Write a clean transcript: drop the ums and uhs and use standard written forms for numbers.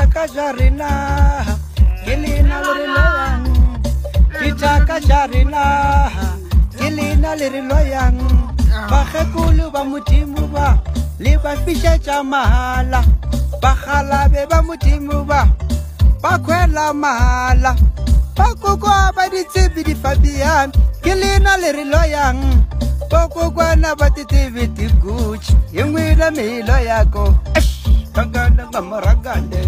Kitaka jarina, kilina liriloyang. Kitaka jarina, kilina liriloyang. Bakekulu ba mudimu ba, liba fisha chamahala. Bakhalabe ba mudimu ba, bakwela mahala. Bakukwa ba ditsebi di Fabian, kilina liriloyang. Bakukwa na ba titivi di Gucci, yengwira milo yako. Kaganda ngamaragande.